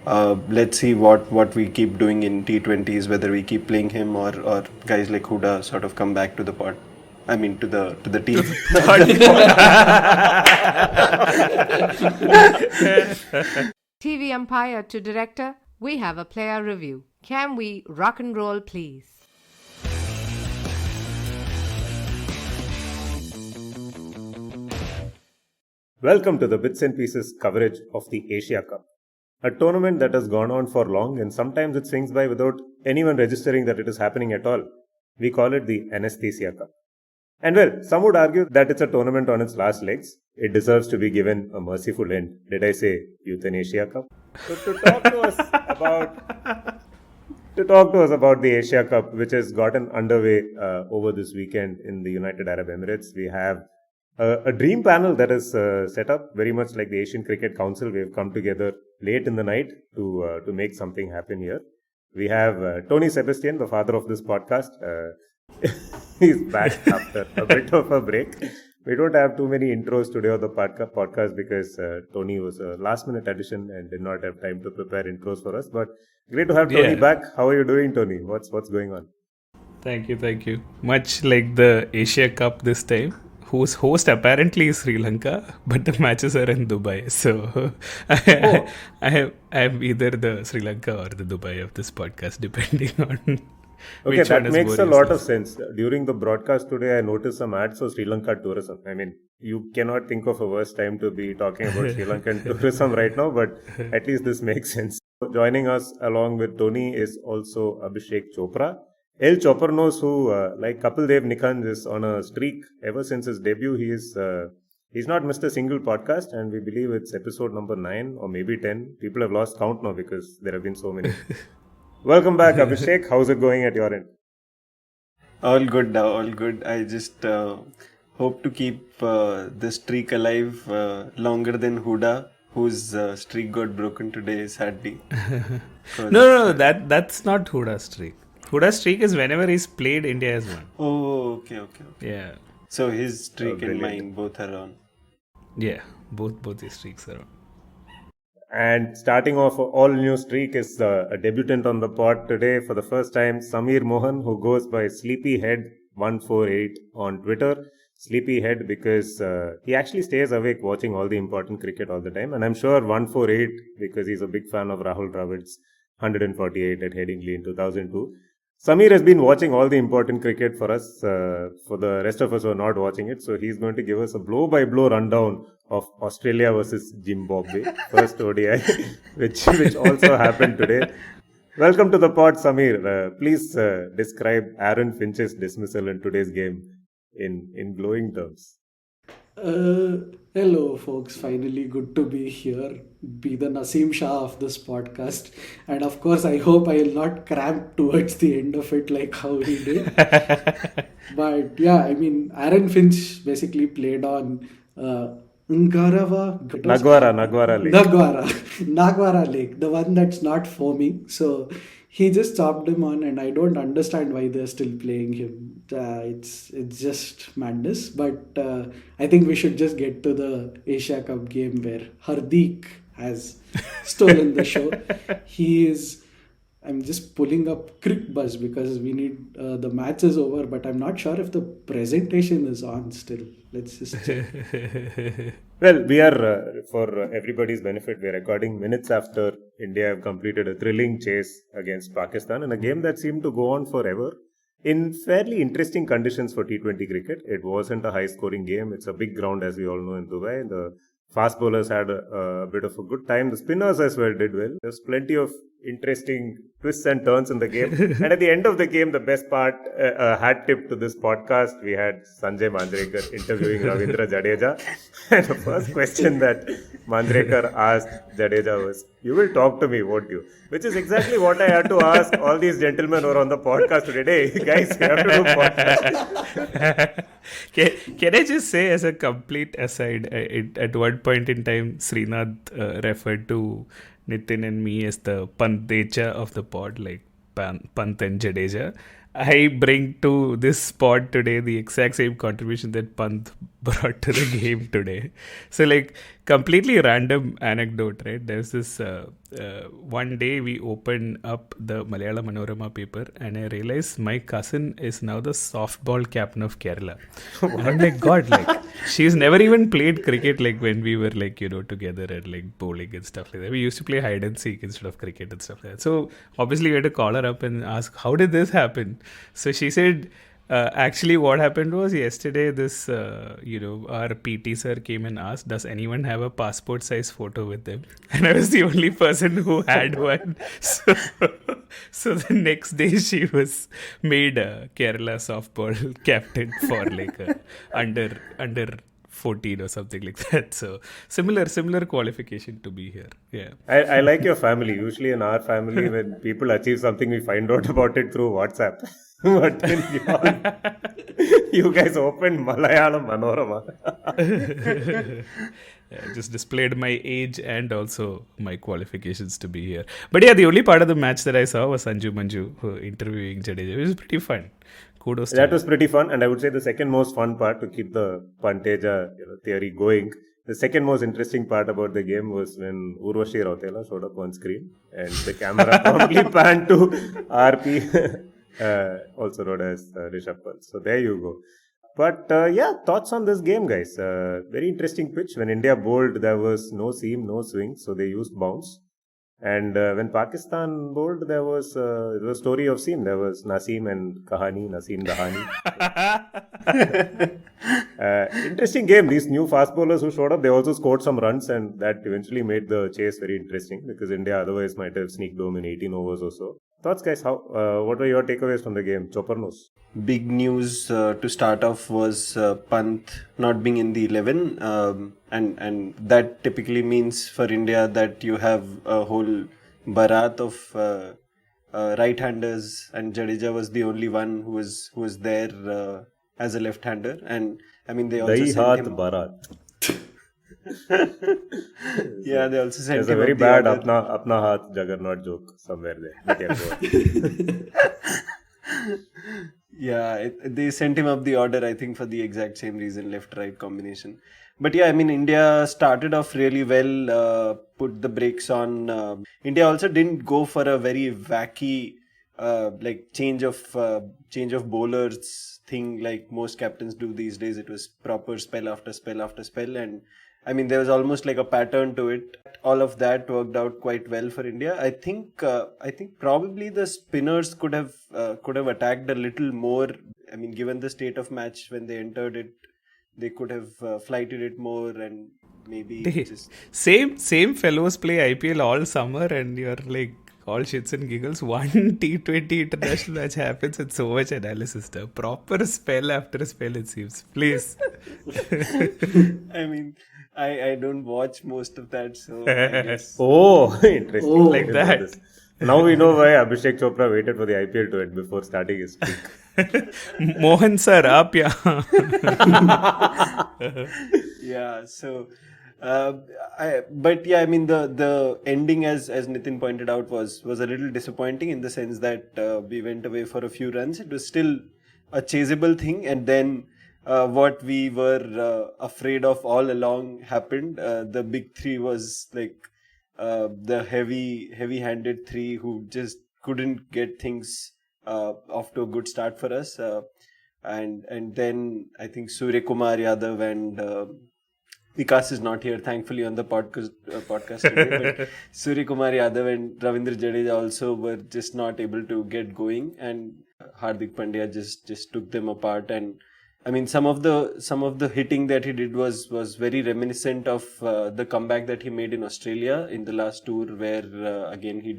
Let's see what we keep doing in T20s, whether we keep playing him or guys like Huda sort of come back to the pod. I mean to the team. TV umpire to director, we have a player review. Can we rock and roll, please? Welcome to the Bits and Pieces coverage of the Asia Cup, a tournament that has gone on for long and sometimes it swings by without anyone registering that it is happening at all. We call it the Anesthesia Cup. And well, some would argue that it's a tournament on its last legs. It deserves to be given a merciful end. Did I say Euthanasia Cup? So to talk to us about the Asia Cup, which has gotten underway over this weekend in the United Arab Emirates, we have a dream panel that is set up very much like the Asian Cricket Council. We have come together late in the night to make something happen here. We have Tony Sebastian, the father of this podcast. He's back after a bit of a break. We don't have too many intros today on the podcast because Tony was a last-minute addition and did not have time to prepare intros for us. But great to have Tony back. How are you doing, Tony? What's going on? Thank you. Much like the Asia Cup this time, whose host apparently is Sri Lanka, but the matches are in Dubai. So I am either the Sri Lanka or the Dubai of this podcast, depending on. Okay, that makes a lot of sense. During the broadcast today, I noticed some ads for Sri Lanka tourism. I mean, you cannot think of a worse time to be talking about Sri Lankan tourism right now, but at least this makes sense. Joining us along with Tony is also Abhishek Chopra. El Choparnos, who, like Kapil Dev Nikhanj, is on a streak ever since his debut. He's not missed a single podcast, and we believe it's episode number 9 or maybe 10. People have lost count now because there have been so many. Welcome back, Abhishek. How's it going at your end? All good now, all good. I just hope to keep the streak alive longer than Huda, whose streak got broken today, sadly. No, that's not Huda's streak. Huda's streak is whenever he's played, India has won. Oh, okay. Yeah. So his streak and mine both are on. Yeah, both his streaks are on. And starting off all new streak is a debutant on the pod today for the first time, Samir Mohan, who goes by Sleepyhead148 on Twitter. Sleepyhead because he actually stays awake watching all the important cricket all the time. And I'm sure 148 because he's a big fan of Rahul Dravid's 148 at Headingley in 2002. Samir has been watching all the important cricket for us, for the rest of us who are not watching it. So he's going to give us a blow-by-blow rundown of Australia versus Zimbabwe, first ODI, which also happened today. Welcome to the pod, Samir. Please describe Aaron Finch's dismissal in today's game in glowing terms. Hello folks, finally good to be here, be the Naseem Shah of this podcast, and of course I hope I will not cramp towards the end of it like how he did. But yeah, I mean Aaron Finch basically played on Nagwara Lake, the one that's not foaming. So he just chopped him on, and I don't understand why they're still playing him. It's just madness. But I think we should just get to the Asia Cup game where Hardik has stolen the show. I'm just pulling up Crick Buzz because we need the match is over, but I'm not sure if the presentation is on still. Let's just check. Well, we are, for everybody's benefit, we are recording minutes after India have completed a thrilling chase against Pakistan in a game that seemed to go on forever in fairly interesting conditions for T20 cricket. It wasn't a high-scoring game. It's a big ground, as we all know, in Dubai. The fast bowlers had a bit of a good time. The spinners as well did well. There's plenty of interesting twists and turns in the game. And at the end of the game, the best part, hat tip to this podcast, we had Sanjay Manjrekar interviewing Ravindra Jadeja. And the first question that Manjrekar asked Jadeja was, "You will talk to me, won't you?" Which is exactly what I had to ask all these gentlemen who are on the podcast today. Hey, guys, you have to do podcast. Can I just say, as a complete aside, at one point in time, Srinath referred to Nitin and me as the Pantecha of the pod, like Pant and Jadeja. I bring to this pod today the exact same contribution that Pant brought to the game today. So, like, completely random anecdote, right? There's this one day we opened up the Malayalam Manorama paper, and I realized my cousin is now the softball captain of Kerala. And I'm like, God, like, she's never even played cricket like when we were, like, together at like bowling and stuff like that. We used to play hide and seek instead of cricket and stuff like that. So obviously we had to call her up and ask, how did this happen? So she said, actually what happened was yesterday this, our PT sir came and asked, does anyone have a passport size photo with them? And I was the only person who had one. So the next day she was made a Kerala softball captain for like under 14 or something like that. So similar qualification to be here. Yeah. I like your family. Usually in our family, when people achieve something, we find out about it through WhatsApp. But then you guys opened Malayalam Manorama. I just displayed my age and also my qualifications to be here. But yeah, the only part of the match that I saw was Sanjay Manjrekar interviewing Jadeja. It was pretty fun. Kudos to That him. was pretty fun, and I would say the second most fun part to keep the Panteja theory going. The second most interesting part about the game was when Urvashi Rautela showed up on screen, and the camera probably panned to RP, also known as Rishabh Pant. So there you go. But thoughts on this game, guys? Very interesting pitch. When India bowled, there was no seam, no swing, so they used bounce. And when Pakistan bowled, there was the story of seam. There was Naseem and Kahani, Naseem Dahani. Interesting game. These new fast bowlers who showed up, they also scored some runs, and that eventually made the chase very interesting because India otherwise might have sneaked home in 18 overs or so. Thoughts, guys? What were your takeaways from the game? Choparnos. Big news to start off was Pant not being in the 11, and that typically means for India that you have a whole barat of right-handers, and Jadeja was the only one who was there as a left-hander, and I mean they also Dahi sent Haath him. Barat. Yeah, they also sent There's him a very up the bad order. Apna Haath Juggernaut joke somewhere there. But yeah, go on. Yeah, they sent him up the order, I think, for the exact same reason, left-right combination. But yeah, I mean, India started off really well, put the brakes on. India also didn't go for a very wacky, change of bowlers thing like most captains do these days. It was proper spell after spell after spell, and I mean, there was almost like a pattern to it. All of that worked out quite well for India. I think probably the spinners could have attacked a little more. I mean, given the state of match when they entered it, they could have flighted it more and maybe just Same fellows play IPL all summer, and you're like all shits and giggles. One T20 international match happens and so much analysis stuff. Proper spell after spell, it seems. Please. I mean, I don't watch most of that, so I guess. Oh, interesting. Oh. Like I didn't know that. this. Now we know why Abhishek Chopra waited for the IPL to end before starting his streak. Mohan sir, up yeah. Yeah, so I mean the ending as Nitin pointed out was a little disappointing in the sense that we went away for a few runs. It was still a chaseable thing, and then what we were afraid of all along happened. The big three was like the heavy-handed three who just couldn't get things off to a good start for us. And then I think Surya Kumar Yadav and Vikas is not here, thankfully, on the podcast today. But Surya Kumar Yadav and Ravindra Jadeja also were just not able to get going, and Hardik Pandya just took them apart. And I mean, some of the hitting that he did was very reminiscent of the comeback that he made in Australia in the last tour, where again he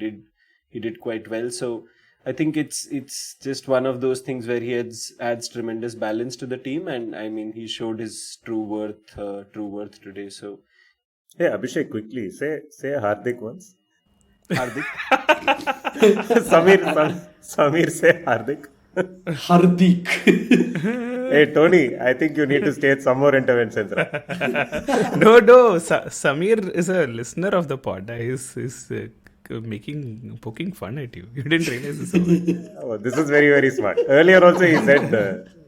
did quite well. So I think it's just one of those things where he adds tremendous balance to the team, and I mean he showed his true worth today. So Hey, Abhishek, quickly say Hardik once. Hardik, Samir, say Hardik. Hardik. Hey, Tony, I think you need to stage some more interventions. No, Samir is a listener of the pod. He's poking fun at you. You didn't realize this. Over. Oh, this is very, very smart. Earlier also he said,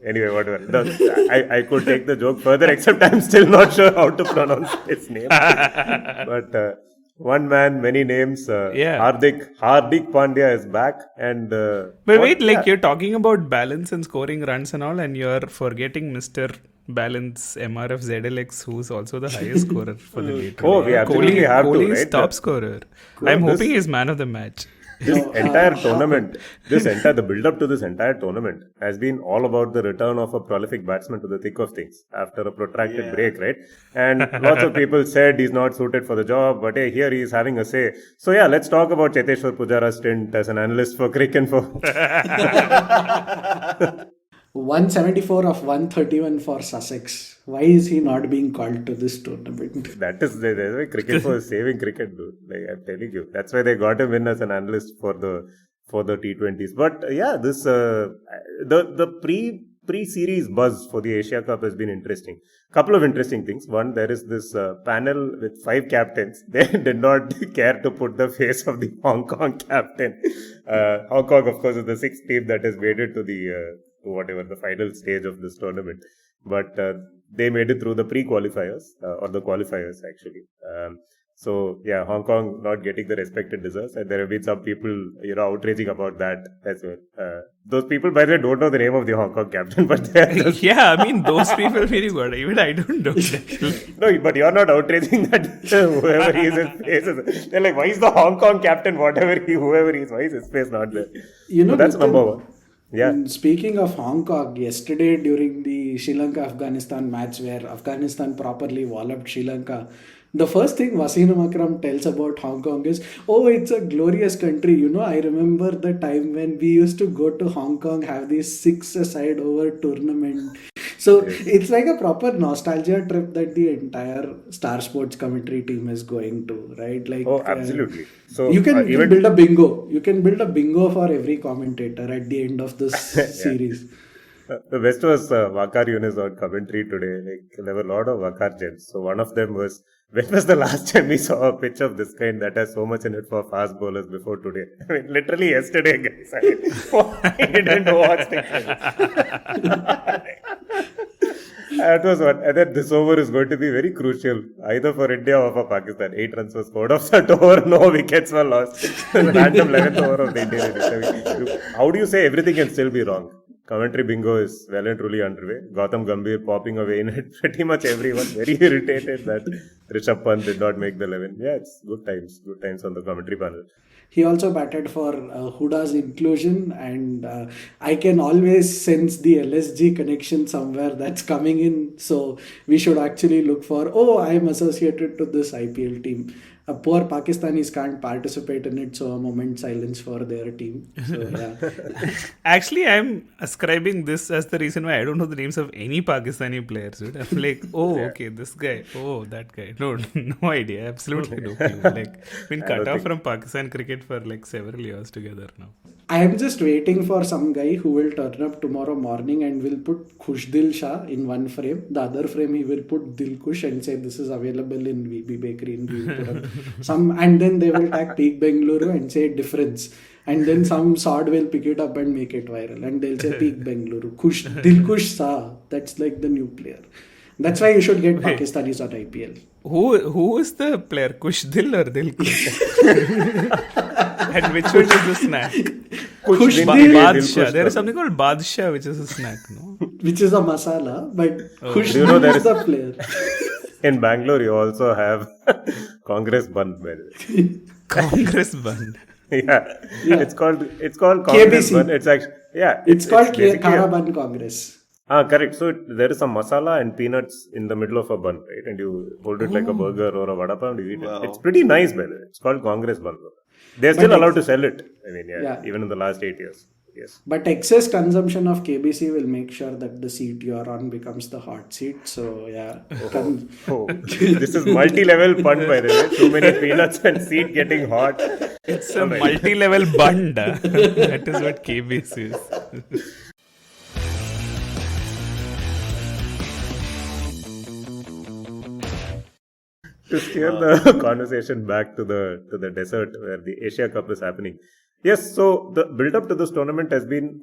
anyway, whatever. I could take the joke further, except I'm still not sure how to pronounce his name. But one man, many names. Hardik Pandya is back. And but wait, you're talking about balance and scoring runs and all, and you're forgetting Mr. Balance MRF ZLX, who's also the highest scorer for the day. Oh, we absolutely have to, Kohli's right? top scorer. I'm hoping he's man of the match. This entire tournament, the build-up to this entire tournament has been all about the return of a prolific batsman to the thick of things after a protracted break, right? And lots of people said he's not suited for the job, but hey, here he is having a say. So yeah, let's talk about Cheteshwar Pujara's stint as an analyst for Cricket for 174 of 131 for Sussex. Why is he not being called to this tournament? That is the Cricket for saving cricket, dude. Like, I'm telling you, that's why they got him in as an analyst for the T20s. But yeah, this the pre-series buzz for the Asia Cup has been interesting. Couple of interesting things. One, there is this panel with 5 captains. They did not care to put the face of the Hong Kong captain. Hong Kong, of course, is the 6th team that has made it to the the final stage of this tournament. But they made it through the pre-qualifiers, or the qualifiers actually. So yeah, Hong Kong not getting the respect it deserves, and there have been some people, outraging about that as well. Those people, by the way, don't know the name of the Hong Kong captain, but they are just... Yeah, I mean, those people really good. Even I don't know. No, but you're not outraging that whoever he is, his face is... They're like, why is the Hong Kong captain, whoever he is, why is his face not there? So that's number one. Yeah. Speaking of Hong Kong, yesterday during the Sri Lanka-Afghanistan match where Afghanistan properly walloped Sri Lanka, the first thing Wasim Akram tells about Hong Kong is, oh, it's a glorious country. I remember the time when we used to go to Hong Kong, have these 6-a-side over tournament. So it's like a proper nostalgia trip that the entire Star Sports commentary team is going to, right? Like, oh, absolutely. So you can build a bingo. You can build a bingo for every commentator at the end of this series. The best was Waqar Yunus on commentary today. Like, there were a lot of Waqar gems. So one of them was, when was the last time we saw a pitch of this kind that has so much in it for fast bowlers before today? I mean, literally yesterday, guys. I didn't watch That was one. And then this over is going to be very crucial, either for India or for Pakistan. 8 runs were scored off that over, no wickets were lost. Random 11th over of the Indian innings. How do you say everything can still be wrong? Commentary bingo is well and truly underway. Gautam Gambhir popping away in it. Pretty much everyone very irritated that Rishabh Pant did not make the 11. Yeah, it's good times on the commentary panel. He also batted for Huda's inclusion, and I can always sense the LSG connection somewhere that's coming in. So we should actually look for, I am associated to this IPL team. Poor Pakistanis can't participate in it, so a moment silence for their team. So, yeah. Actually, I'm ascribing this as the reason why I don't know the names of any Pakistani players. Right? I'm like, okay, this guy, that guy. No idea, absolutely no clue. Been cut off from Pakistan cricket for several years together now. I am just waiting for some guy who will turn up tomorrow morning and will put Khushdil Shah in one frame. The other frame he will put Dilkush and say this is available in VB Bakery in Vivipuram. And then they will tag Peak Bengaluru and say difference. And then some sod will pick it up and make it viral. And they'll say Peak Bengaluru. Dilkush Shah. That's like the new player. That's why you should get Pakistanis on IPL. Who is the player? Kushdil or Dilkush? And which one is the snack? Badshah. There is something called Badshah, which is a snack, no? Which is a masala, but Kushdil is the player. In Bangalore, you also have Congress Bun. Congress Bun. Yeah. It's called Congress KBC. Bun. It's actually it's called Karaban Congress. Correct. So there is some masala and peanuts in the middle of a bun, right? And you hold it like a burger or a vada pav and you eat it. It's pretty nice, by the way. It's called Congress Bun. They're still allowed to sell it. I mean, even in the last 8 years. Yes. But excess consumption of KBC will make sure that the seat you are on becomes the hot seat. So, yeah. This is multi-level pun, by the way. Too many peanuts and seat getting hot. It's a multi-level bun. That is what KBC is. to steer the conversation back to the desert where the Asia Cup is happening. Yes, so the build up to this tournament has been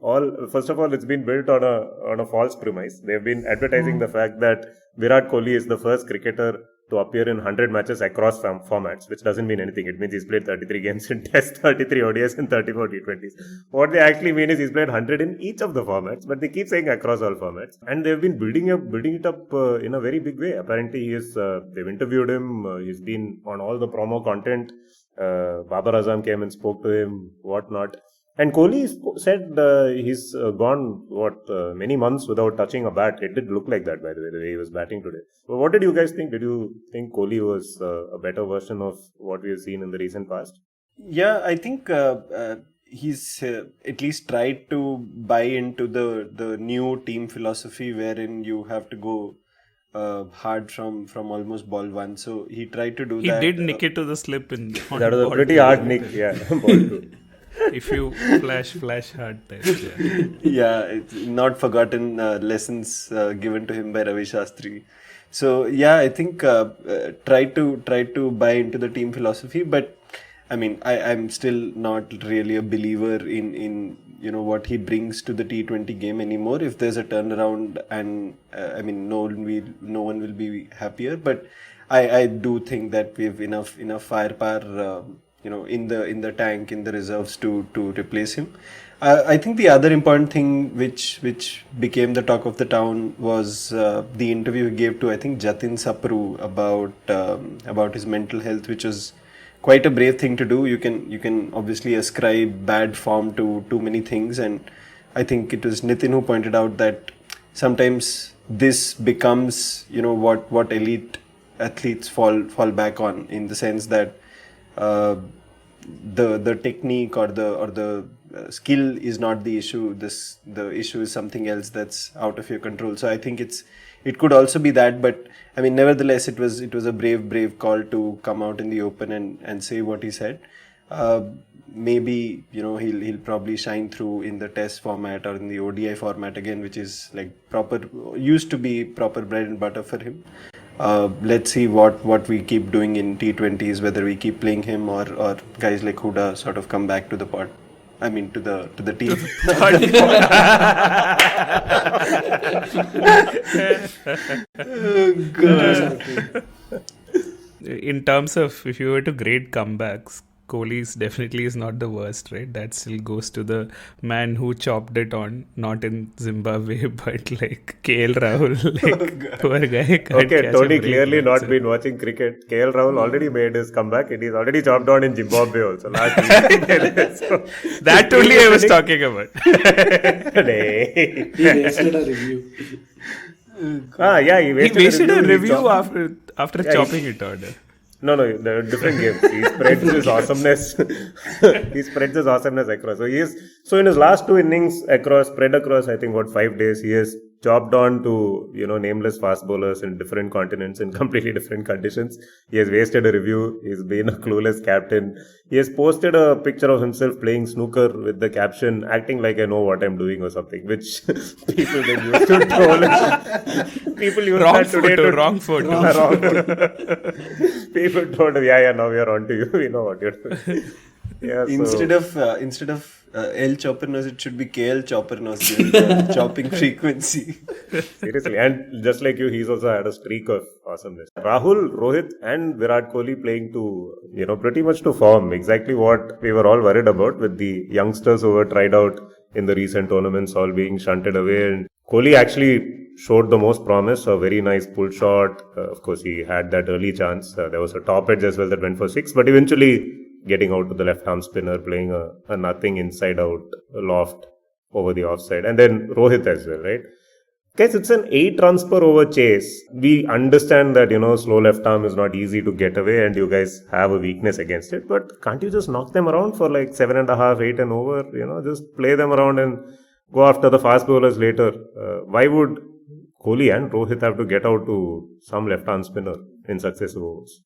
first of all, it's been built on a false premise. They've been advertising the fact that Virat Kohli is the first cricketer to appear in 100 matches across formats, which doesn't mean anything. It means he's played 33 games in Test, 33 ODIs, and 34 T20s. What they actually mean is he's played 100 in each of the formats, but they keep saying across all formats. And they've been building it up in a very big way. Apparently, they've interviewed him. He's been on all the promo content. Babar Azam came and spoke to him, whatnot. And Kohli said he's gone, many months without touching a bat. It did look like that, by the way, the way he was batting today. So what did you guys think? Did you think Kohli was a better version of what we have seen in the recent past? Yeah, I think he's at least tried to buy into the new team philosophy wherein you have to go hard from almost ball one. So he tried to do that. He did nick it to the slip in. That was a pretty hard nick, yeah. Ball two. If you flash hard type. Yeah, it's not forgotten lessons given to him by Ravi Shastri. So yeah, I think try to buy into the team philosophy, but I mean, I'm still not really a believer in what he brings to the T20 game anymore. If there's a turnaround, and I mean, no one will be happier. But I do think that we have enough firepower. In the tank, in the reserves to replace him. I think the other important thing which became the talk of the town was the interview he gave to, I think, Jatin Sapru about his mental health, which was quite a brave thing to do. You can obviously ascribe bad form to too many things, and I think it was Nitin who pointed out that sometimes this becomes what elite athletes fall back on, in the sense that the technique or the skill is not the issue. The issue is something else that's out of your control. So I think it could also be that, but I mean, nevertheless, it was a brave call to come out in the open and say what he said. Maybe he'll probably shine through in the Test format or in the ODI format again, which is like used to be proper bread and butter for him. Let's see what we keep doing in T20s, whether we keep playing him or guys like Huda sort of come back to the pot. I mean, to the team. In terms of if you were to grade comebacks, Kohli's definitely is not the worst, right? That still goes to the man who chopped it on, not in Zimbabwe, but like KL Rahul. Poor guy. Okay, Tony clearly not been watching cricket. KL Rahul already made his comeback. It is already chopped on in Zimbabwe also. Last week. So, that only I was talking about. He wasted a review. He wasted a review after chopping it on. No, they're different games. He spreads his awesomeness. Across. So in his last two innings spread across, I think 5 days, he has chopped on to nameless fast bowlers in different continents in completely different conditions. He has wasted a review. He's been a clueless captain. He has posted a picture of himself playing snooker with the caption "acting like I know what I'm doing" or something, which people then used to troll. People use wrong that today wrong photo. People told him, now we are on to you. We know what you're doing. Yeah, instead of L chopper nose, it should be KL chopper nose, the chopping frequency. Seriously, and just like you, he's also had a streak of awesomeness. Rahul, Rohit, and Virat Kohli playing to pretty much to form, exactly what we were all worried about, with the youngsters who were tried out in the recent tournaments all being shunted away. And Kohli actually showed the most promise, a very nice pull shot. Of course, he had that early chance. There was a top edge as well that went for 6, but eventually getting out to the left arm spinner, playing a nothing inside out loft over the offside. And then Rohit as well, right? Guys, it's an 8 runs per over chase. We understand that, slow left arm is not easy to get away and you guys have a weakness against it. But can't you just knock them around for like 7.5, 8 and over? Just play them around and go after the fast bowlers later. Why would Kohli and Rohit have to get out to some left arm spinner in successive overs?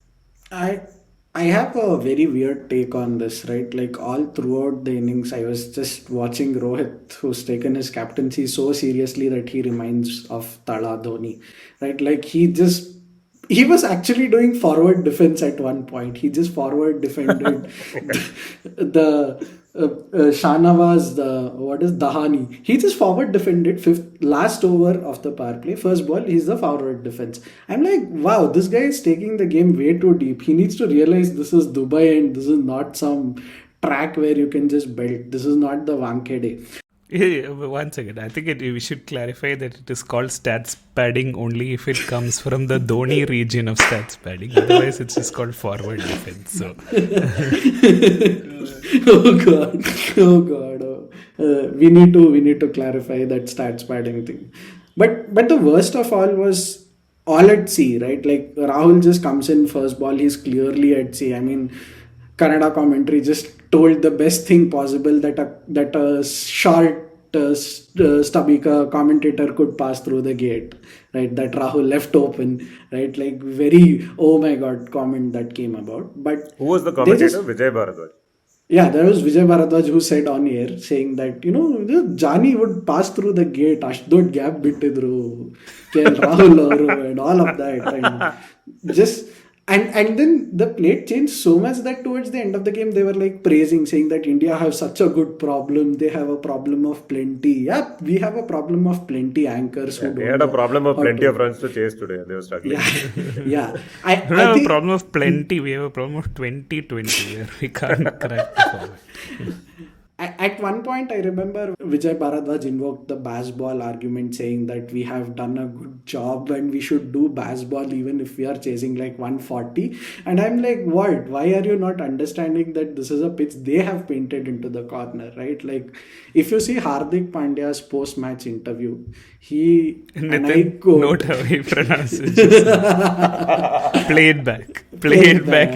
I have a very weird take on this, right? Like all throughout the innings, I was just watching Rohit, who's taken his captaincy so seriously that he reminds of Tala Dhoni, right? Like he just he was actually doing forward defense at one point. He just forward defended the Shanawaz, Dahani. He just forward defended last over of the power play. First ball, he's the forward defense. I'm like, wow, this guy is taking the game way too deep. He needs to realize this is Dubai and this is not some track where you can just belt. This is not the Wankhede. Yeah, but one second. I think we should clarify that it is called stats padding only if it comes from the Dhoni region of stats padding. Otherwise, it's just called forward defense. So, Oh God. We need to clarify that stats padding thing. But the worst of all was all at sea, right? Like Rahul just comes in first ball. He's clearly at sea. I mean, Kannada commentary just told the best thing possible that a short stubby commentator could pass through the gate, right? That Rahul left open, right? Like very oh my god comment that came about. But Who was the commentator? Vijay Bharadwaj. yeah, there was Vijay Bharadwaj who said on air saying that Jani would pass through the gate, Ashdod gap bittidru, KL Rahul and all of that, and just. And then the plate changed so much that towards the end of the game they were like praising, saying that India have such a good problem. They have a problem of plenty. Yeah, we have a problem of plenty anchors. Yeah, they had a problem of plenty of runs to chase today. They were struggling. Yeah. we don't have a problem of plenty. We have a problem of 2020 where we can't crack the forward. At one point, I remember Vijay Bharadwaj invoked the baseball argument, saying that we have done a good job and we should do baseball even if we are chasing like 140. And I'm like, what? Why are you not understanding that this is a pitch they have painted into the corner, right? Like, if you see Hardik Pandya's post-match interview, and I quote, note how he pronounces it. Played back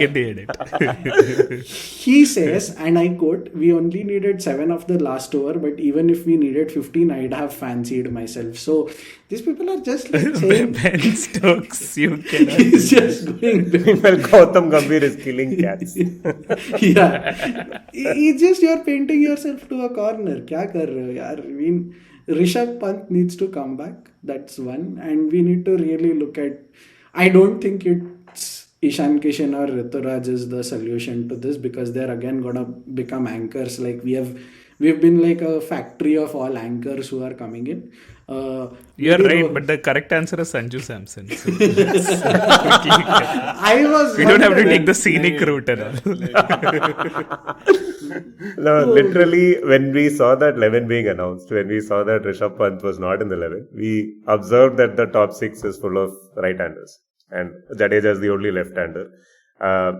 in the edit. He says, and I quote, we only needed 7 of the last over, but even if we needed 15, I'd have fancied myself. So these people are just like saying Ben Stokes, you cannot. he's just going Meanwhile, Gautam Gambhir is killing cats. yeah. It's just you're painting yourself to a corner. Kya kar rahe ho, yaar? I mean, Rishabh Pant needs to come back. That's one. And we need to really look at. I don't think it's Ishan Kishan or Rituraj is the solution to this, because they're again gonna become anchors. Like we've been like a factory of all anchors who are coming in. You're right, but the correct answer is Sanju Samson. So I was. we don't have to take the scenic route at all. No, literally, when we saw that 11 being announced, when we saw that Rishabh Pant was not in the 11, we observed that the top 6 is full of right-handers and Jadeja is the only left-hander.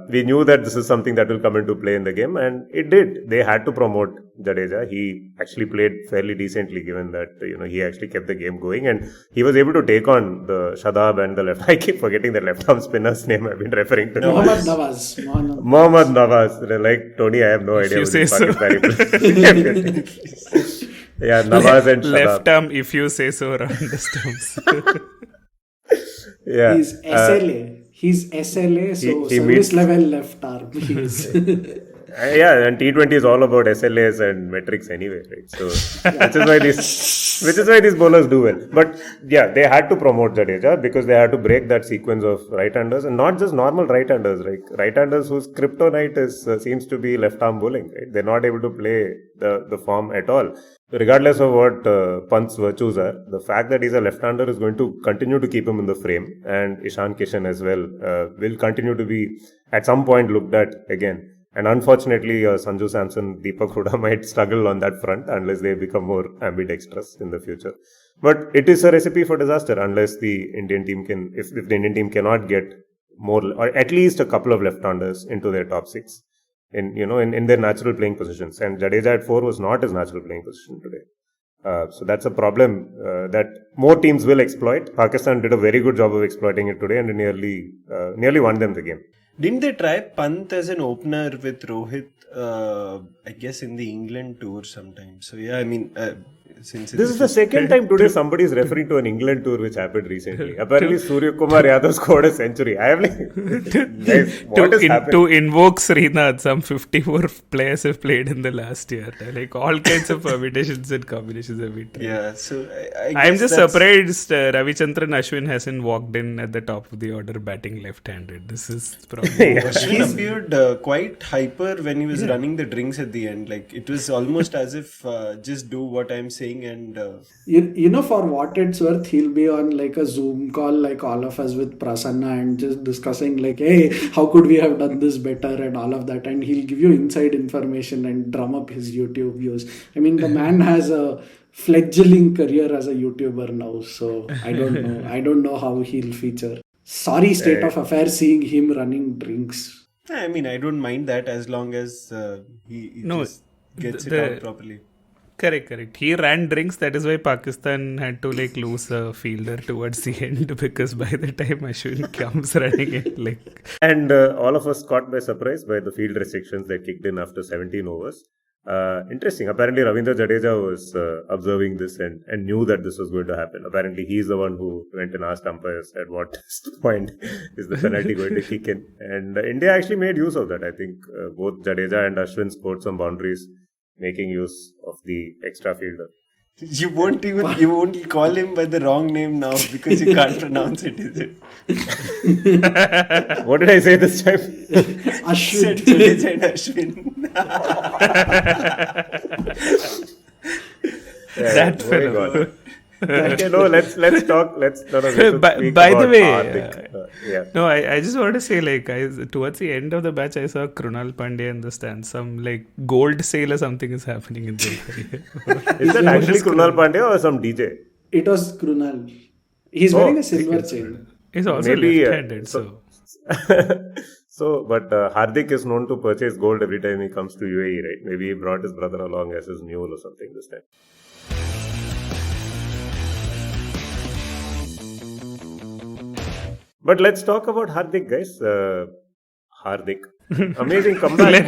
We knew that this is something that will come into play in the game, and it did. They had to promote Jadeja. He actually played fairly decently, given that he actually kept the game going, and he was able to take on the Shadab and the left. I keep forgetting the left-arm spinner's name. I've been referring to Mohammad Nawaz. Mohammad Nawaz. Like Tony, I have no idea. You say so. Yeah, Nawaz and Shadab. Left arm, if you say so, around the stumps. Yeah. He's SLA. He's SLA, so he service meets- level left arm. Yeah, and T20 is all about SLAs and metrics anyway, right? So which is why these bowlers do well. But yeah, they had to promote Jadeja because they had to break that sequence of right-handers, and not just normal right-handers, like right-handers whose kryptonite seems to be left-arm bowling. Right? They're not able to play the form at all. Regardless of what Pant's virtues are, the fact that he's a left-hander is going to continue to keep him in the frame, and Ishan Kishan as well will continue to be at some point looked at again. And unfortunately, Sanju Samson, Deepak Hooda might struggle on that front unless they become more ambidextrous in the future. But it is a recipe for disaster unless the Indian team can, if the Indian team cannot get more, or at least a couple of left-handers into their top 6 in their natural playing positions. And Jadeja at 4 was not his natural playing position today. So that's a problem that more teams will exploit. Pakistan did a very good job of exploiting it today and nearly won them the game. Didn't they try Pant as an opener with Rohit, I guess in the England tour sometime? So yeah, I mean, since This is the second time today somebody is referring to an England tour which happened recently. Apparently, Surya Kumar Yadav scored a century. I am like, guys, what is happening? To invoke Srinath, some 54 players have played in the last year. Like all kinds of permutations and combinations have been tried. Yeah, so I'm guess just that's- surprised Ravichandran Ashwin hasn't walked in at the top of the order batting left-handed. This is probably Ashwin appeared quite hyper when he was running the drinks at the end. Like it was almost as if just do what I'm saying and You know, for what it's worth, he'll be on like a Zoom call like all of us with Prasanna and just discussing like, hey, how could we have done this better and all of that, and he'll give you inside information and drum up his YouTube views. I mean, the man has a fledgling career as a YouTuber now, so I don't know how he'll feature. Sorry, state of affairs seeing him running drinks. I mean, I don't mind that as long as he No, just gets it the- out properly. Correct. He ran drinks. That is why Pakistan had to like lose a fielder towards the end, because by the time Ashwin comes running it, like And all of us caught by surprise by the field restrictions that kicked in after 17 overs. Interesting. Apparently, Ravindra Jadeja was observing this and knew that this was going to happen. Apparently, he's the one who went and asked umpires at what point is the penalty going to kick in. And India actually made use of that. I think both Jadeja and Ashwin scored some boundaries, making use of the extra fielder. You won't call him by the wrong name now because you can't pronounce it, is it? What did I say this time? Said Ashwin. Jadeja and Ashwin. that Oh my fellow. God. Okay, no, let's talk. We should By- speak by the about way, Hardik. Yeah. No, I just want to say, like, towards the end of the match, I saw Krunal Pandya in the stand. Some like gold sale or something is happening in the Is that actually Krunal Pandya or some DJ? It was Krunal. He's wearing a silver chain. He's also Maybe, left-handed, so. But Hardik is known to purchase gold every time he comes to UAE, right? Maybe he brought his brother along as his mule or something this time. But let's talk about Hardik, guys. Hardik. Amazing comeback.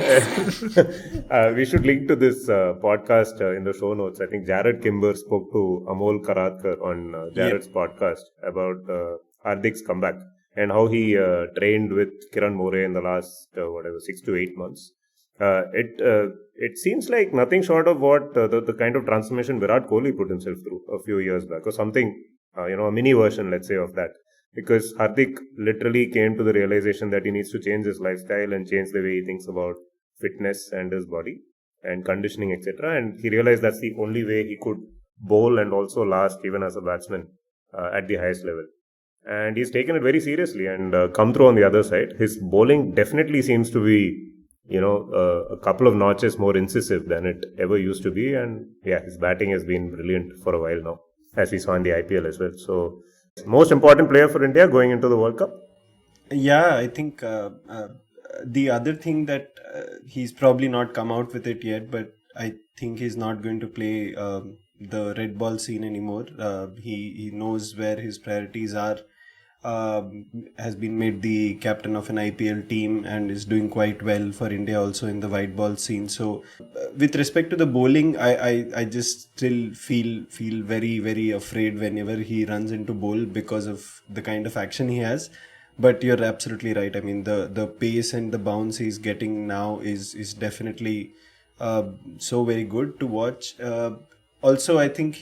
We should link to this podcast in the show notes. I think Jared Kimber spoke to Amol Karatkar on Jared's podcast about Hardik's comeback and how he trained with Kiran More in the last 6 to 8 months. It seems like nothing short of what the kind of transformation Virat Kohli put himself through a few years back, or something, a mini version, let's say, of that. Because Hardik literally came to the realization that he needs to change his lifestyle and change the way he thinks about fitness and his body and conditioning, etc. And he realized that's the only way he could bowl and also last even as a batsman at the highest level. And he's taken it very seriously and come through on the other side. His bowling definitely seems to be, a couple of notches more incisive than it ever used to be. And yeah, his batting has been brilliant for a while now, as we saw in the IPL as well. So, most important player for India going into the World Cup? Yeah, I think the other thing that he's probably not come out with it yet, but I think he's not going to play the red ball scene anymore. He knows where his priorities are. Has been made the captain of an IPL team and is doing quite well for India also in the white ball scene. So with respect to the bowling, I just still feel very, very afraid whenever he runs into bowl because of the kind of action he has. But you're absolutely right. I mean, the pace and the bounce he's getting now is definitely so very good to watch. Also, I think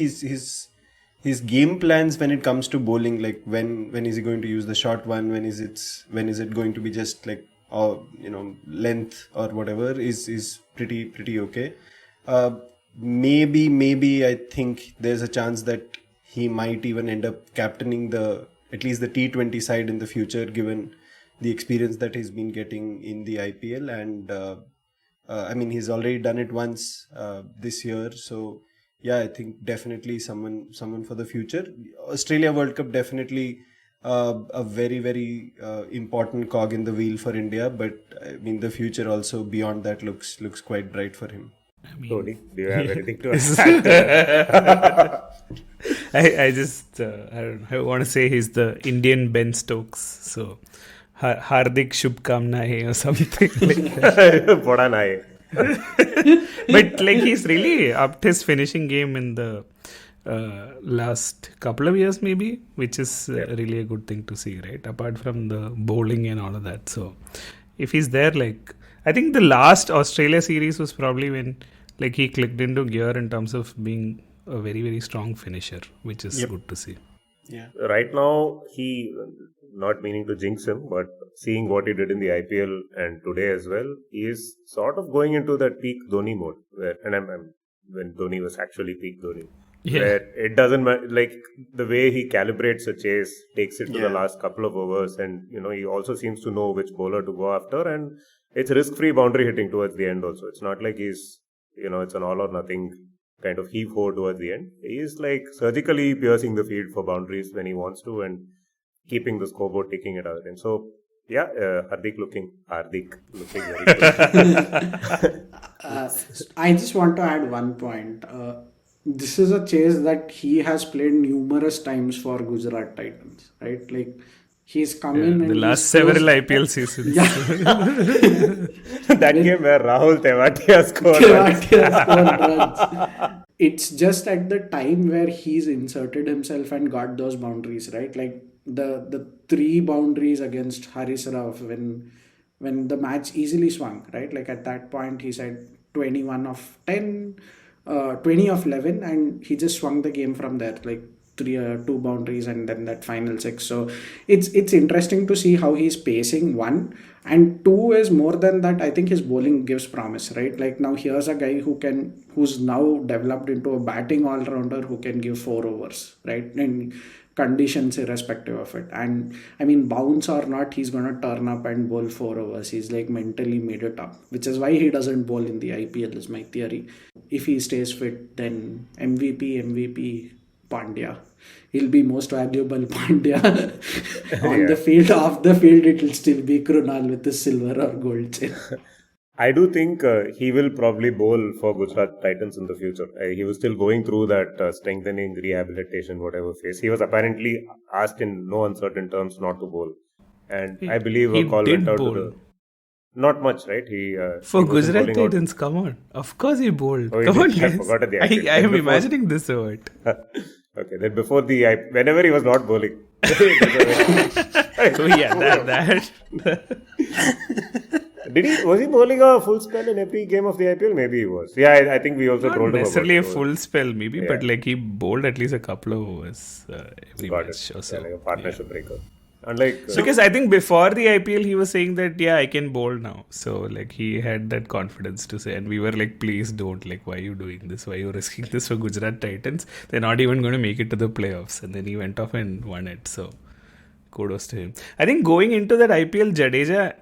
his game plans when it comes to bowling, like when is he going to use the short one, when is it going to be just like length or whatever, is pretty okay. Maybe I think there's a chance that he might even end up captaining at least the T20 side in the future, given the experience that he's been getting in the IPL. And I mean, he's already done it once this year, so yeah, I think definitely someone for the future. Australia World Cup definitely a very, very important cog in the wheel for India, but I mean the future also beyond that looks quite bright for him. Tony, do you have anything to add? I just, I don't know, I want to say he's the Indian Ben Stokes. So, Hardik Shubhkamnaye or something like that. Poda naye. But like he's really upped his finishing game in the last couple of years maybe, which is really a good thing to see, right? Apart from the bowling and all of that. So if he's there, like I think the last Australia series was probably when like he clicked into gear in terms of being a very, very strong finisher, which is good to see. Yeah. Right now, he, not meaning to jinx him, but seeing what he did in the IPL and today as well, he is sort of going into that peak Dhoni mode, where, and when Dhoni was actually peak Dhoni, where it doesn't matter, like the way he calibrates a chase, takes it to the last couple of overs, and he also seems to know which bowler to go after, and it's risk-free boundary hitting towards the end also. It's not like he's, it's an all or nothing kind of heave-ho towards the end. He is like surgically piercing the field for boundaries when he wants to and keeping the scoreboard ticking it out. And so, Hardik looking very good. I just want to add one point. This is a chase that he has played numerous times for Gujarat Titans, right? Like he's come in and the last several IPL seasons. That game where Rahul Tewatia scored runs. It's just at the time where he's inserted himself and got those boundaries, right? Like the 3 boundaries against Haris Rauf when the match easily swung, right? Like at that point he said 21 of 10, 20 of 11, and he just swung the game from there, like 2 boundaries and then that final 6. So it's interesting to see how he's pacing, 1, and 2 is more than that. I think his bowling gives promise, right? Like now here's a guy who's now developed into a batting all-rounder who can give 4 overs, right? And conditions irrespective of it. And I mean, bounce or not, he's gonna turn up and bowl 4 overs. He's like mentally made it up, which is why he doesn't bowl in the IPL is my theory. If he stays fit, then MVP Pandya. He'll be most valuable Pandya. On the field, off the field, it will still be Krunal with the silver or gold chain. I do think he will probably bowl for Gujarat Titans in the future. He was still going through that strengthening, rehabilitation, whatever phase. He was apparently asked in no uncertain terms not to bowl. And I believe a call went out to the... Not much, right? For Gujarat Titans, come on. Of course he bowled. Come on, guys. I am imagining this over. Okay, then before whenever he was not bowling. So that. Was he bowling a full spell in every game of the IPL? Maybe he was. Yeah, I think we also told him about it. Not necessarily a full spell, maybe, but like he bowled at least a couple of overs every match or so. Like a partnership breaker. Because I think before the IPL he was saying that I can bowl now. So like he had that confidence to say, and we were like, please don't, like why are you doing this? Why are you risking this for Gujarat Titans? They're not even going to make it to the playoffs. And then he went off and won it. So kudos to him. I think going into that IPL, Jadeja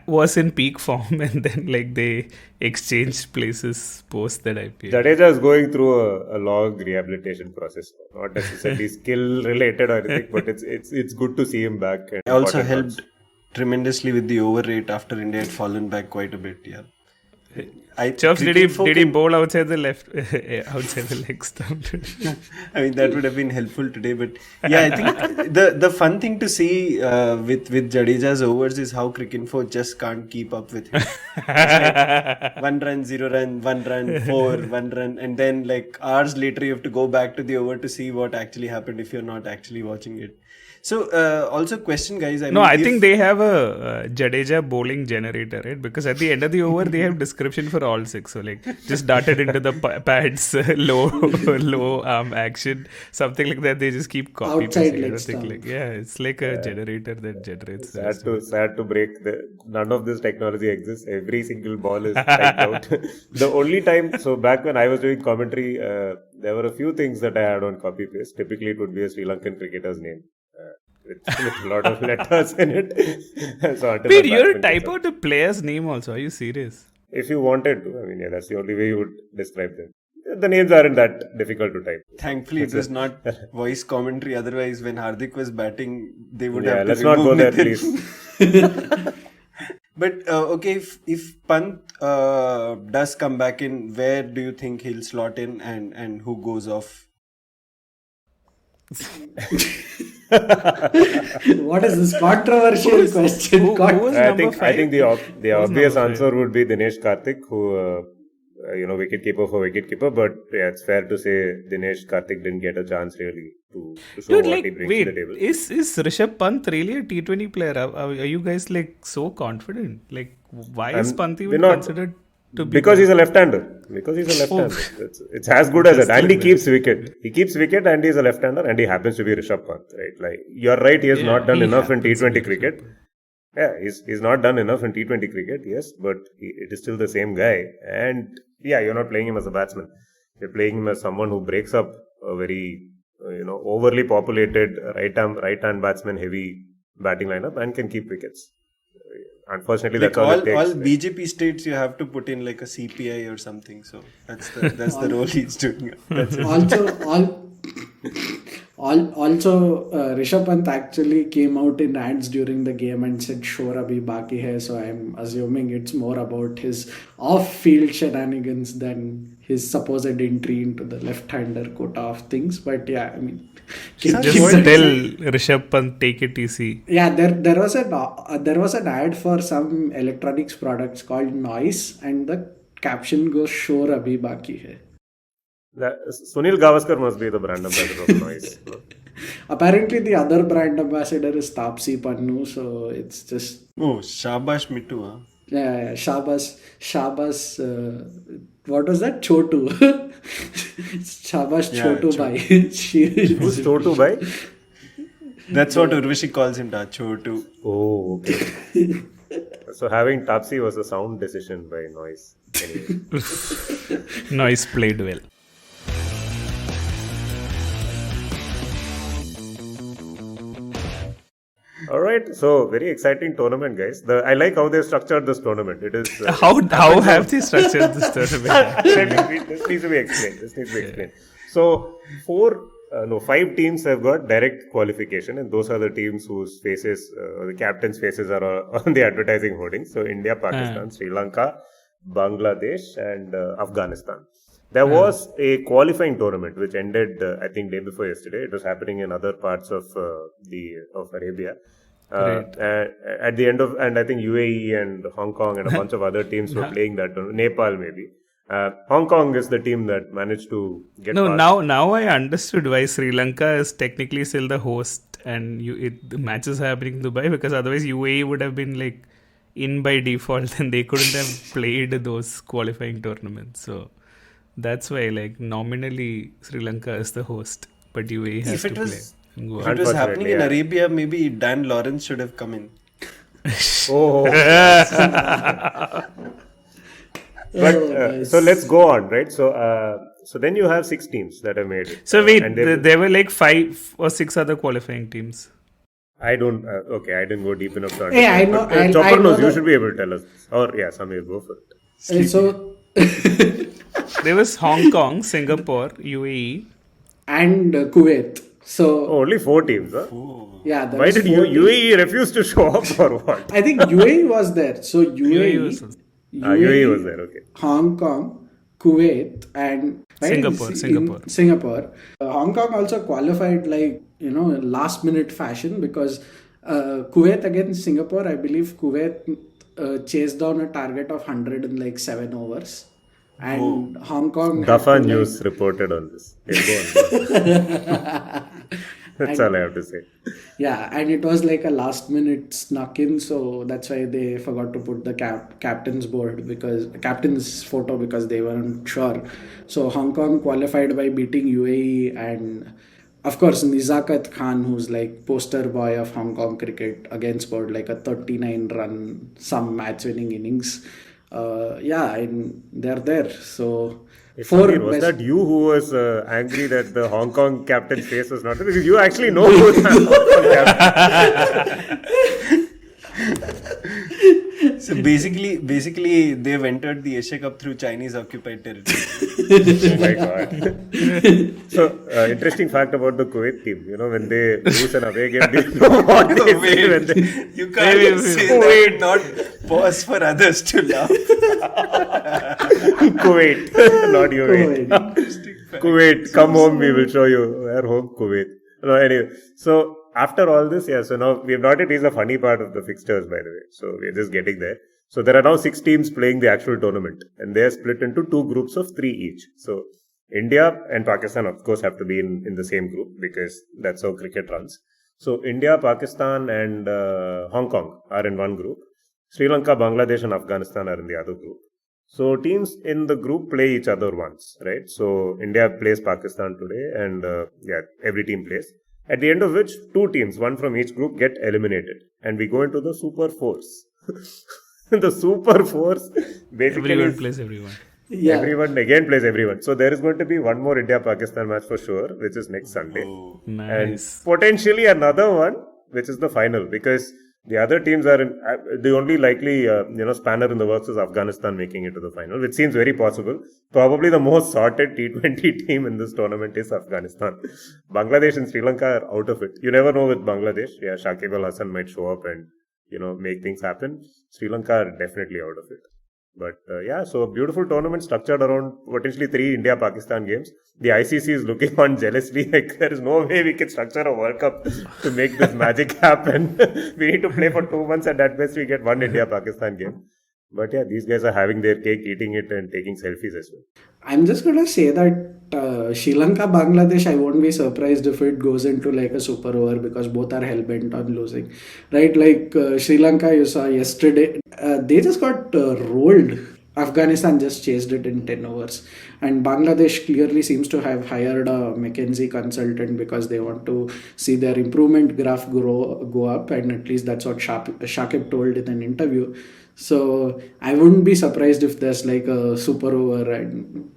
was in peak form, and then like they exchanged places post that IPL. Jadeja is going through a long rehabilitation process, not necessarily skill related or anything, but it's good to see him back. And also helped tremendously with the over rate after India had fallen back quite a bit. Yeah. Chops, did he bowl outside the outside the leg stump? I mean, that would have been helpful today, but I think the fun thing to see with Jadeja's overs is how Cricinfo just can't keep up with him. Like 1 run, 0 run, 1 run, 4, 1 run, and then like hours later you have to go back to the over to see what actually happened if you're not actually watching it. So, also question, guys. I think they have a Jadeja bowling generator, right? Because at the end of the over, they have description for all 6. So, like, just darted into the pads, low arm action, something like that. They just keep copying. It's like a generator that generates. Sad to break. None of this technology exists. Every single ball is typed out. The only time, so back when I was doing commentary, there were a few things that I had on copy paste. Typically, it would be a Sri Lankan cricketer's name. With a lot of letters in it. Wait, you type out the player's name also? Are you serious? If you wanted to. I mean, that's the only way you would describe them. The names aren't that difficult to type. Thankfully, it was not voice commentary. Otherwise, when Hardik was batting, they would have to let's not go there, please. But, okay, if Pant does come back in, where do you think he'll slot in and who goes off? What is this controversial question? who was I number think five? the Who's obvious number answer would be Dinesh Karthik, who wicketkeeper for wicketkeeper. But yeah, it's fair to say Dinesh Karthik didn't get a chance really to show Dude, what like, he brings to the wait, table. is Rishabh Pant really a T20 player? Are you guys like so confident? Like, why is Pant we're even not- considered to be? Because he's a left-hander. It's as good as it. And he keeps wicket. He keeps wicket and he's a left-hander and he happens to be Rishabh Pant, right? Like, you're right, he has not done he enough in happens to T20 be cricket. Rishabh Pant. Yeah, he's not done enough in T20 cricket, yes, but it is still the same guy. And yeah, you're not playing him as a batsman. You're playing him as someone who breaks up a very, overly populated right-hand batsman heavy batting lineup and can keep wickets. Unfortunately, Like that's all it takes. all BJP states, you have to put in like a CPI or something. So that's the role he's doing. That's it. Also, Rishabh Pant actually came out in ads during the game and said "Shor abhi baki hai." So I'm assuming it's more about his off-field shenanigans than his supposed entry into the left-hander quota of things. But yeah, I mean, Just tell Rishabh Pant, take it easy. yeah, there was an ad for some electronics products called Noise, and the caption goes "Shor abhi baki hai." Sunil Gavaskar must be the brand ambassador of Noise. Apparently, the other brand ambassador is Tapsi Pannu, so it's just Oh, Shabash Mittu, huh? yeah, Shabas. What was that? Chotu. Shabash Yeah, Chotu Bhai. Who's Chotu Bhai? That's what Urvashi calls him, Chotu. Oh, okay. So having Tapsi was a sound decision by Noise. Anyway. Noise played well. All right, so very exciting tournament, guys. I like how they structured this tournament. It is How have they structured this tournament? this needs to be explained. So 5 teams have got direct qualification, and those are the teams whose faces, the captains' faces are on the advertising hoardings. So India, Pakistan, Sri Lanka, Bangladesh, and Afghanistan. There was a qualifying tournament which ended, I think, day before yesterday. It was happening in other parts of Arabia. At the end of, and I think UAE and Hong Kong and a bunch of other teams were playing that tournament. Nepal maybe. Hong Kong is the team that managed to get past. Now I understood why Sri Lanka is technically still the host and the matches are happening in Dubai, because otherwise UAE would have been like in by default and they couldn't have played those qualifying tournaments. So that's why, like, nominally Sri Lanka is the host, but UAE has to play. If it was happening in Arabia, maybe Dan Lawrence should have come in. Oh. But so let's go on, right? So then you have 6 teams that have made it. So wait, and there were like 5 or 6 other qualifying teams. I don't. Okay, I didn't go deep enough to understand. Yeah, I know. But, Chopper I know knows. You should be able to tell us. Or yeah, Samir, go for it. So There was Hong Kong, Singapore, UAE. and Kuwait. So Oh, only 4 teams, huh? yeah, there Why was did 4 teams. UAE refuse to show up or what? I think UAE was there. So UAE was- UAE was there, okay. Hong Kong, Kuwait, and Singapore. Hong Kong also qualified last minute fashion, because Kuwait against Singapore, I believe Kuwait chased down a target of 100 in like 7 overs. And Hong Kong had Dafa to, News reported on this. Yeah, go on. That's all I have to say. Yeah, and it was like a last minute snuck in, so that's why they forgot to put the captain's photo because they weren't sure. So Hong Kong qualified by beating UAE, and of course Nizakat Khan, who's like poster boy of Hong Kong cricket, against scored like a 39 run some match winning innings. And they're there. So Was that you who was angry that the Hong Kong captain's face was not there? Because you actually know who the Hong Kong captain. So basically, they've entered the Asia Cup through Chinese occupied territory. Oh my god. So, interesting fact about the Kuwait team. When they lose an away game, they know what they say when they... You can't say that, not pause for others to laugh. Kuwait, not UAE. Kuwait, come home, we will show you. Where home, Kuwait. No, anyway. So after all this, so now we have not yet reached the funny part of the fixtures, by the way. So we're just getting there. So there are now 6 teams playing the actual tournament, and they are split into 2 groups of 3 each. So India and Pakistan, of course, have to be in the same group because that's how cricket runs. So India, Pakistan, and Hong Kong are in one group. Sri Lanka, Bangladesh, and Afghanistan are in the other group. So teams in the group play each other once, right? So India plays Pakistan today, and every team plays. At the end of which 2 teams, one from each group, get eliminated, and we go into the Super Fours. The Super Fours basically Everyone plays everyone. Yeah. Everyone again plays everyone. So there is going to be one more India-Pakistan match for sure, which is next Sunday. Nice. And potentially another one, which is the final, because the other teams are in, the only likely spanner in the works is Afghanistan making it to the final, which seems very possible. Probably the most sorted T20 team in this tournament is Afghanistan. Bangladesh and Sri Lanka are out of it. You never know with Bangladesh. Yeah, Shakib Al Hasan might show up and make things happen. Sri Lanka are definitely out of it. But so a beautiful tournament structured around potentially 3 India-Pakistan games. The ICC is looking on jealously like there is no way we can structure a World Cup to make this magic happen. We need to play for 2 months and at best we get one India-Pakistan game. But yeah, these guys are having their cake, eating it and taking selfies as well. I'm just going to say that Sri Lanka, Bangladesh, I won't be surprised if it goes into like a super over because both are hell-bent on losing. Right? Like Sri Lanka, you saw yesterday, they just got rolled. Afghanistan just chased it in 10 overs. And Bangladesh clearly seems to have hired a McKinsey consultant because they want to see their improvement graph go up. And at least that's what Shakib told in an interview. So I wouldn't be surprised if there's like a super over and,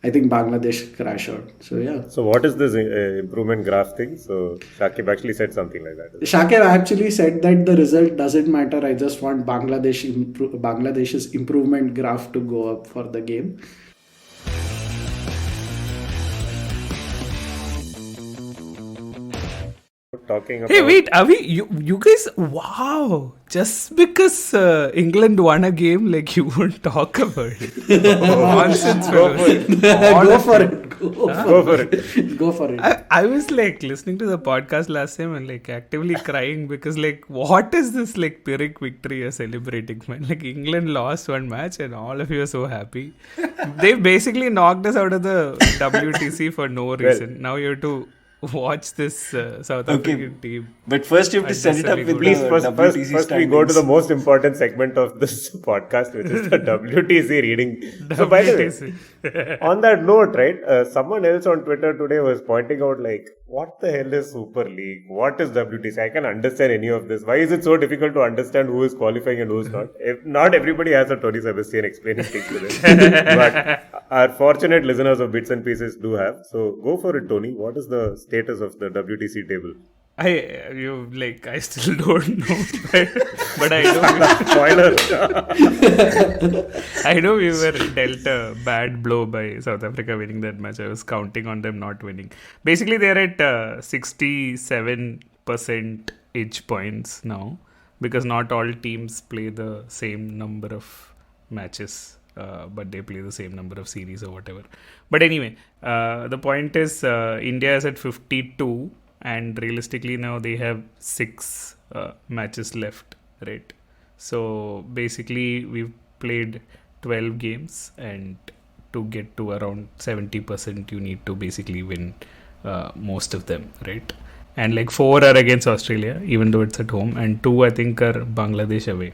I think Bangladesh crash out. So yeah. So what is this improvement graph thing? So Shakib actually said something like that. Shakib actually said that the result doesn't matter. I just want Bangladesh's improvement graph to go up for the game. Talking about... Hey, wait, are we? You guys? Wow! Just because England won a game, like you won't talk about it. Nonsense, Go for it. Go for it. I was like listening to the podcast last time and like actively crying because like what is this like Pyrrhic victory you're celebrating, man? Like England lost one match and all of you are so happy. They basically knocked us out of the WTC for no reason. Now you have to watch this South African team. But first you have to set it up with Please, the first WTC we go to the most important segment of this podcast, which is the WTC reading. So by the way, on that note, right, someone else on Twitter today was pointing out like, what the hell is Super League? What is WTC? I can understand any of this. Why is it so difficult to understand who is qualifying and who is not? Not everybody has a Tony Sebastian explaining things to them. But our fortunate listeners of Bits and Pieces do have. So go for it, Tony. What is the status of the WTC table? I still don't know, but I know. Spoiler. I know we were dealt a bad blow by South Africa winning that match. I was counting on them not winning. Basically, they're at 67% edge points now because not all teams play the same number of matches, but they play the same number of series or whatever. But anyway, the point is India is at 52. And realistically now they have 6 matches left, right? So basically we've played 12 games and to get to around 70% you need to basically win most of them, right? And like 4 are against Australia even though it's at home and 2 I think are Bangladesh away.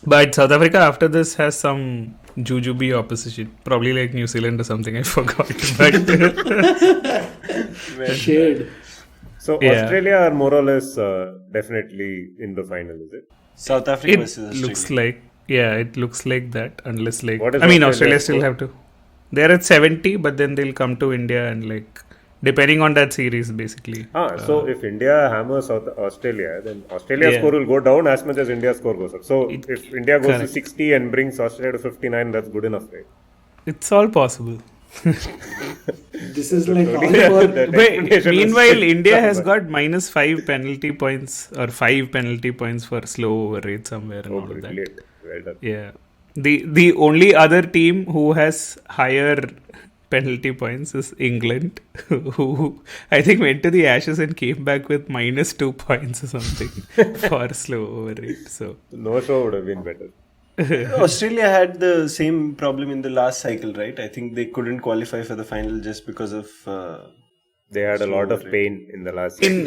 But South Africa after this has some jujube opposition, probably like New Zealand or something, I forgot. But Shade. So Australia are more or less definitely in the final, is it? South Africa versus Australia. It looks like that unless like Australia still have to. They're at 70, but then they'll come to India and like depending on that series basically. So if India hammers Australia, then Australia's score will go down as much as India's score goes up. So if India goes to 60 and brings Australia to 59, that's good enough, right? It's all possible. This is like all for... Wait, meanwhile, India has got -5 penalty points or 5 penalty points for slow over rate somewhere and all of that. Well done. Yeah. The only other team who has higher penalty points is England, who I think went to the Ashes and came back with -2 points or something for slow over rate. So No show would have been better. Australia had the same problem in the last cycle, right? I think they couldn't qualify for the final just because of. They had a lot of pain in the last season.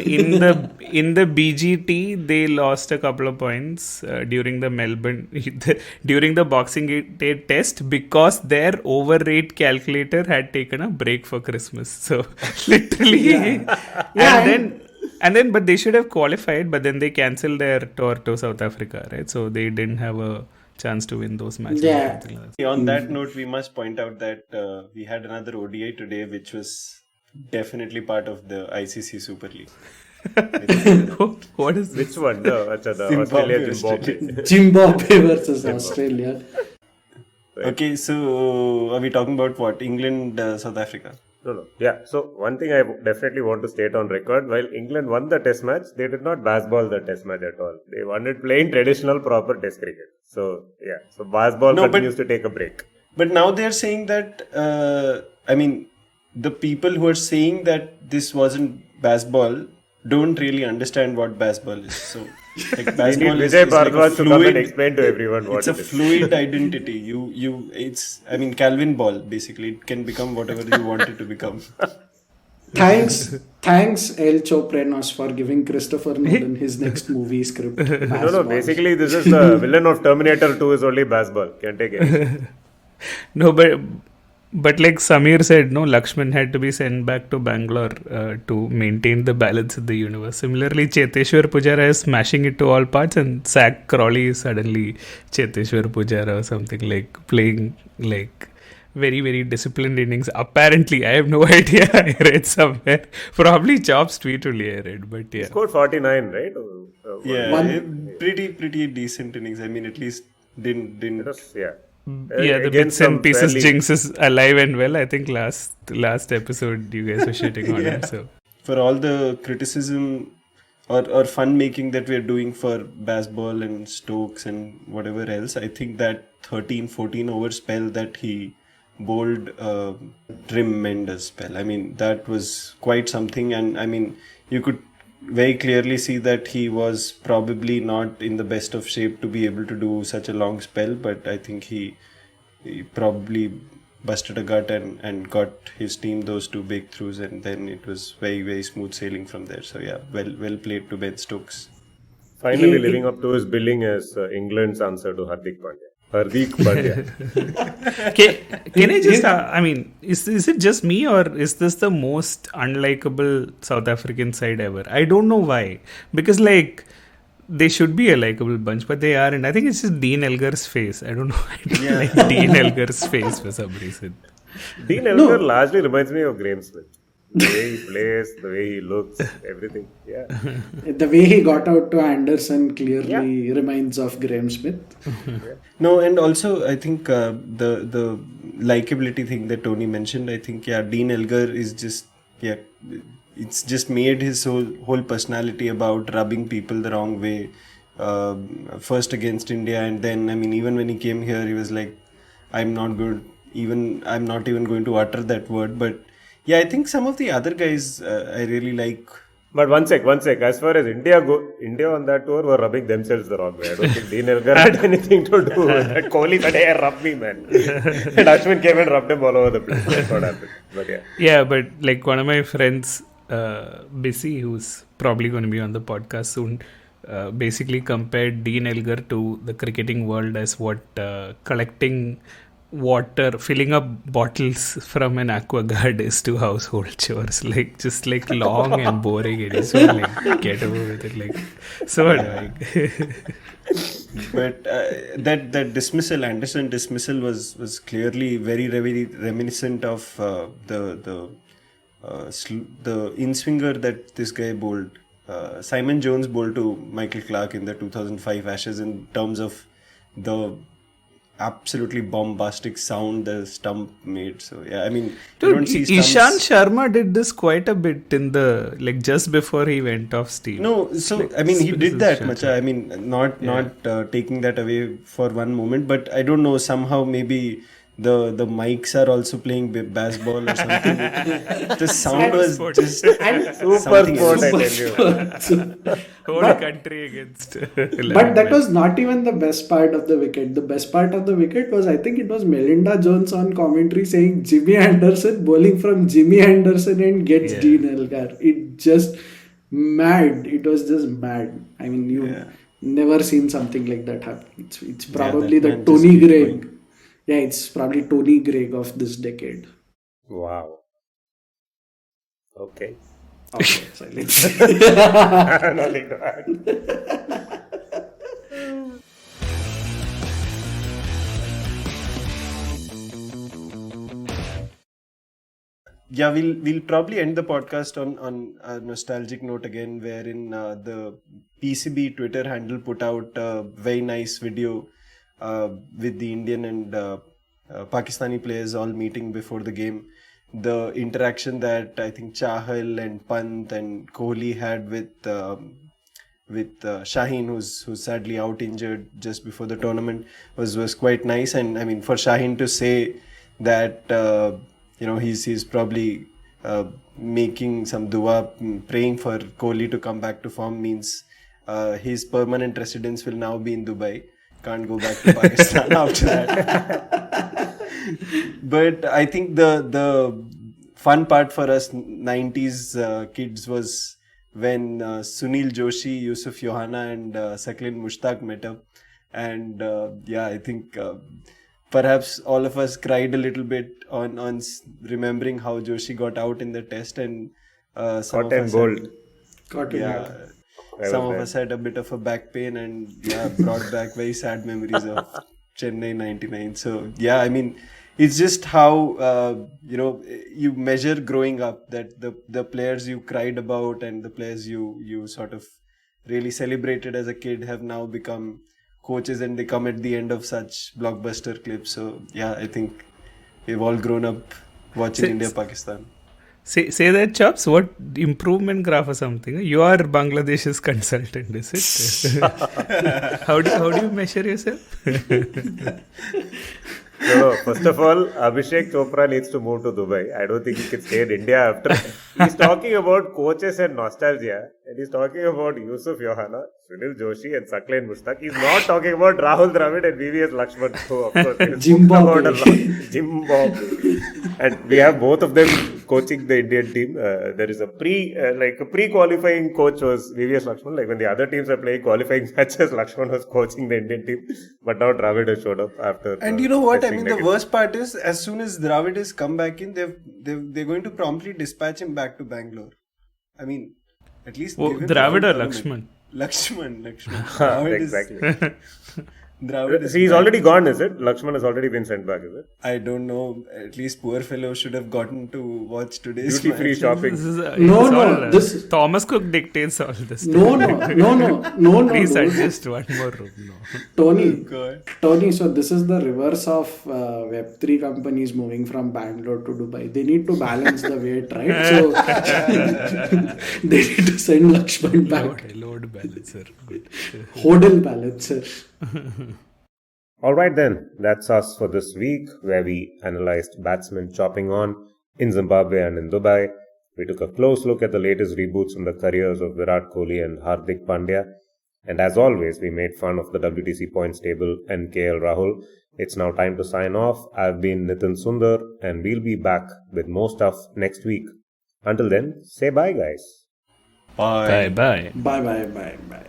in the BGT they lost a couple of points during the Melbourne during the Boxing Day test because their over rate calculator had taken a break for Christmas. So literally, and then but they should have qualified, but then they cancelled their tour to South Africa, right? So they didn't have a chance to win those matches. Yeah. Or something like that. On that note, we must point out that we had another ODI today, which was definitely part of the ICC Super League. What is this? Which one? The Zimbabwe, Australia-Zimbabwe. Zimbabwe versus Australia. Right. Okay, so are we talking about what? England, South Africa? No. Yeah. So one thing I definitely want to state on record: while England won the Test match, they did not baseball the Test match at all. They won it playing traditional, proper Test cricket. So yeah. So baseball continues to take a break. But now they are saying that. The people who are saying that this wasn't baseball don't really understand what baseball is. So, like baseball we need is Vijay like a Bhardwaj to come and fluid. explain to everyone what It's a it is. fluid identity. Calvin ball basically. It can become whatever you want it to become. Thanks El Choprenos for giving Christopher Nolan his next movie script. No. Baseball. Basically, this is the villain of Terminator 2 is only baseball. Can take it. No, but like Samir said, no, Lakshman had to be sent back to Bangalore to maintain the balance in the universe. Similarly, Cheteshwar Pujara is smashing it to all parts, and Zach Crawley is suddenly Cheteshwar Pujara or something, like playing like very, very disciplined innings. Apparently, I have no idea. I read somewhere. Probably Chop's tweet only I read, but yeah. He scored 49, right? Pretty decent innings. I mean, at least didn't. Yeah. Yeah, the Against bits and some pieces fairly- jinx is alive and well. I think last episode you guys were shitting on him. So For all the criticism or fun making that we're doing for baseball and Stokes and whatever else, I think that 13-14 over spell that he bowled, tremendous spell. I mean, that was quite something, and I mean, you could very clearly see that he was probably not in the best of shape to be able to do such a long spell, but I think he probably busted a gut and got his team those 2 breakthroughs, and then it was very, very smooth sailing from there. So yeah, well played to Ben Stokes. Finally living up to his billing as England's answer to Hardik Pandya. Hardik Pandya. can I just I mean, is it just me, or is this the most unlikable South African side ever? I don't know why, because like they should be a likable bunch, but they aren't. I think it's just Dean Elgar's face. I don't know. I don't like Dean Elgar's face for some reason. Dean Elgar largely reminds me of Graham Smith. The way he plays, the way he looks, everything. Yeah. The way he got out to Anderson clearly reminds of Graham Smith. No, and also I think the likability thing that Tony mentioned, I think Dean Elgar is just it's just made his whole personality about rubbing people the wrong way. First against India, and then I mean, even when he came here, he was like, I'm not even going to utter that word. But yeah, I think some of the other guys I really like. But one sec. As far as India on that tour were rubbing themselves the wrong way. I don't think Dean Elgar had anything to do with that. Kohli said, "Hey, rub me, man." And Ashwin came and rubbed him all over the place. That's what happened. But yeah. Yeah, but like one of my friends, Bissy, who's probably going to be on the podcast soon, basically compared Dean Elgar to the cricketing world as what collecting water, filling up bottles from an aquaguard is to household chores. Like just like long and boring, and just like get over with it. Like so annoying. But that dismissal, Anderson dismissal, was clearly very, very reminiscent of the in-swinger that this guy bowled. Simon Jones bowled to Michael Clarke in the 2005 Ashes in terms of the absolutely bombastic sound the stump made. So yeah, I mean, you don't see stumps. Ishant Sharma did this quite a bit in the like just before he went off steam. No, so like, I mean, he did that Ishant much. I mean, not taking that away for one moment, but I don't know, somehow maybe the mics are also playing baseball or something. The sound was just Super something sport, I else. tell you. Whole country against. But that was not even the best part of the wicket. The best part of the wicket was, I think it was Melinda Jones on commentary saying Jimmy Anderson bowling from Jimmy Anderson and gets Dean Elgar. It just mad. It was just mad. I mean, you never seen something like that happen. It's probably that the man Tony just keep Gregg. going. Yeah, it's probably Tony Gregg of this decade. Wow. Okay. Okay, silence. Nothing to add. Yeah, we'll probably end the podcast on a nostalgic note again, wherein the PCB Twitter handle put out a very nice video with the Indian and Pakistani players all meeting before the game. The interaction that I think Chahal and Pant and Kohli had with Shaheen, who's sadly out injured just before the tournament, was quite nice. And I mean, for Shaheen to say that he's probably making some dua, praying for Kohli to come back to form, means his permanent residence will now be in Dubai. Can't go back to Pakistan after that. But I think the fun part for us 90s kids was when Sunil Joshi, Yusuf Yohana and Saklin Mushtaq met up. And I think perhaps all of us cried a little bit on remembering how Joshi got out in the test, and some of Cotton us gold. some of us had a bit of a back pain, and brought back very sad memories of Chennai 99. So I mean, it's just how you measure growing up, that the players you cried about and the players you sort of really celebrated as a kid have now become coaches, and they come at the end of such blockbuster clips. So I think we've all grown up watching India-Pakistan. Say that, Chops. What improvement graph or something? You are Bangladesh's consultant, is it? How do you measure yourself? No, first of all, Abhishek Chopra needs to move to Dubai. I don't think he can stay in India after. He's talking about coaches and nostalgia, and he's talking about Yusuf Yohana, Sunil Joshi, and Saklin Mushtaq. He's not talking about Rahul Dravid and VVS Lakshman, who, of course, Zimbabwe. And we have both of them coaching the Indian team. There is a pre-qualifying coach was VVS Lakshman. Like when the other teams are playing qualifying matches, Lakshman was coaching the Indian team. But now Dravid has showed up after. And you know what? I mean, negative. the worst part is, as soon as Dravid has come back in, they're going to promptly dispatch him back to Bangalore. I mean, at least give him Dravid the or tournament. Lakshman? Dravid Exactly. Dravid is He's back. already gone, is it? Lakshman has already been sent back, is it? I don't know. At least poor fellow should have gotten to watch today's Duty free match. shopping. Thomas Cook dictates all this. No. Please dude. adjust one more room. No. Tony, so this is the reverse of Web3 companies moving from Bangalore to Dubai. They need to balance the weight, right? So they need to send Lakshman back. Load balancer. Good. Hodel balancer. Alright then, that's us for this week, where we analysed batsmen chopping on in Zimbabwe and in Dubai. We took a close look at the latest reboots on the careers of Virat Kohli and Hardik Pandya. And as always, we made fun of the WTC points table and KL Rahul. It's now time to sign off. I've been Nitin Sundar, and we'll be back with more stuff next week. Until then, say bye guys. Bye. Bye. Bye.